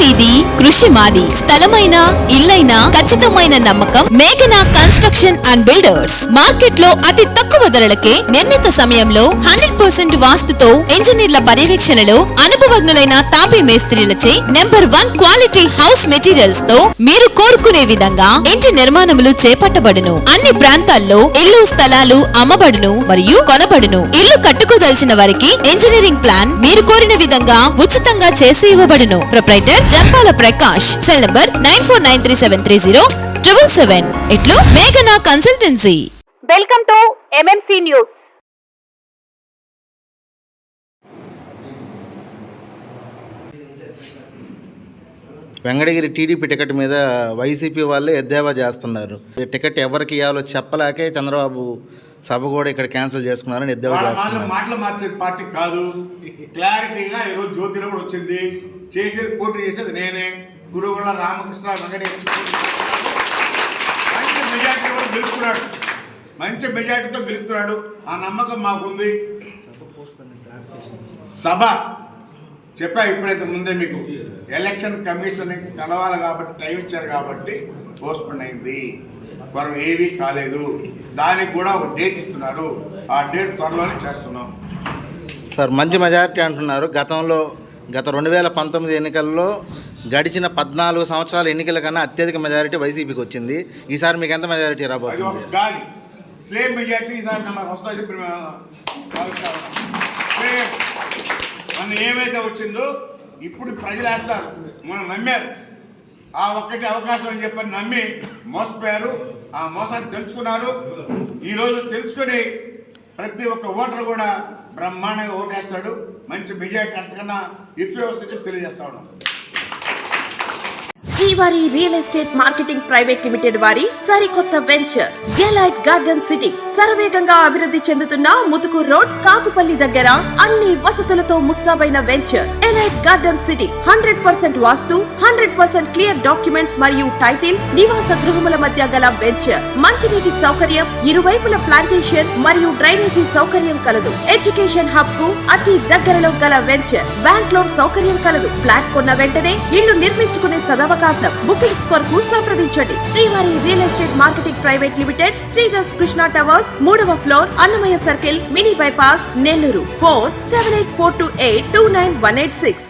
మీది, కృషి మాది. స్థలమైన, ఇల్లైనా ఖచ్చితమైన నమ్మకం మేఘనా కన్స్ట్రక్షన్ అండ్ బిల్డర్స్. మార్కెట్ లో అతి తక్కువ ధరలకే నిర్ణీత సమయంలో 100% వాస్తుతో ఇంజనీర్ల పర్యవేక్షణలో అనుభవజ్ఞులైన తాపీ మేస్త్రీలచే నెంబర్ 1 క్వాలిటీ హౌస్ మెటీరియల్స్ తో మీరు కోరుకునే విధంగా ఇంటి నిర్మాణములు చేపట్టబడును. అన్ని ప్రాంతాల్లో ఇల్లు స్థలాలు అమ్మబడును మరియు కొనబడును. ఇల్లు కట్టుకోదలిచిన వారికి ఇంజనీరింగ్ ప్లాన్ మీరు కోరిన విధంగా ఉచితంగా చేసి ఇవ్వబడును. Proprietor Jampala Prakash. Cell number 9493730777. ఇట్లు మేఘనా consultancy. Welcome to MMC news. Venkatagiri TDP ticket మీద వైసీపీ వాళ్ళే ఎద్దేవా చేస్తున్నారు. టికెట్ ఎవరికి ఇవ్వాలో చెప్పలేకే చంద్రబాబు సభ కూడా ఇక్కడ క్యాన్సిల్ చేసుకున్నారని ఎద్దేవా చేస్తున్నారు. మాటలు మార్చేది పార్టీ కాదు, క్లారిటీగా ఈరోజు జ్యోతిలో కూడా వచ్చింది. చేసేది పోటీ చేసేది నేనే, గురువుల రామకృష్ణ వెంకటేశ్వర మంచి మెజార్టీతో గెలుస్తున్నాడు, మంచి మెజార్టీతో గెలుస్తున్నాడు. ఆ నమ్మకం మాకుంది. సభ చెప్పా ఇప్పుడైతే ముందే మీకు ఎలక్షన్ కమిషన్ కలవాలి కాబట్టి టైం ఇచ్చారు కాబట్టి పోస్ట్పోన్ అయింది. మనం ఏమీ కాలేదు. దానికి కూడా ఒక డేట్ ఇస్తున్నారు. ఆ డేట్ త్వరలోనే చేస్తున్నాం. సార్ మంచి మెజారిటీ అంటున్నారు. గత 2019 ఎన్నికల్లో గడిచిన 14 సంవత్సరాల ఎన్నికల కన్నా అత్యధిక మెజారిటీ వైసీపీకి వచ్చింది. ఈసారి మీకు ఎంత మెజారిటీ రాబోతుంది? గాలి సేమ్ మెజారిటీ ఈసారి మనకు వస్తా చెప్పి మన ఏమైతే వచ్చిందో ఇప్పుడు ప్రజలు వేస్తారు. మనం నమ్మారు. ఆ ఒక్కటి అవకాశం అని చెప్పని నమ్మి మోసపోయారు. ఆ మోసాన్ని తెలుసుకున్నారు. ఈరోజు తెలుసుకుని ప్రతి ఒక్క ఓటర్ కూడా బ్రహ్మాండంగా ఓటేస్తాడు. మంచి మెజారిటీ అంతకన్నా ఎక్కువ వస్తే తెలియజేస్తా ఉన్నాం. శ్రీవారి real estate marketing private limited వారి సరికొత్త వెంచర్ ఎలైట్ గార్డెన్ సిటీ శరవేగంగా అభివృద్ధి చెందుతున్న ముతుకూర్ రోడ్, కాకుపల్లి దగ్గర అన్ని వసతులతో ముస్తాబైన వెంచర్ ఎలైట్ గార్డెన్ సిటీ. 100% వాస్తు, 100% క్లియర్ డాక్యుమెంట్స్ మరియు టైటిల్, నివాస గృహముల మధ్య గల వెంచర్. మంచినీటి సౌకర్యం, ఇరువైపుల ప్లాంటేషన్ మరియు డ్రైనేజీ సౌకర్యం కలదు. ఎడ్యుకేషన్ హబ్ కు అతి దగ్గరలో గల వెంచర్. బ్యాంక్ లోన్ సౌకర్యం కలదు. ఫ్లాట్ కొన్న వెంటనే ఇల్లు నిర్మించుకునే సదవకాశం. బుకింగ్స్ కొరకు సంప్రదించండి. Srivari real estate marketing private limited, Sridhar's Krishna towers, 3వ floor, Annamayya circle, mini bypass, Nellore. Phone 7842829186.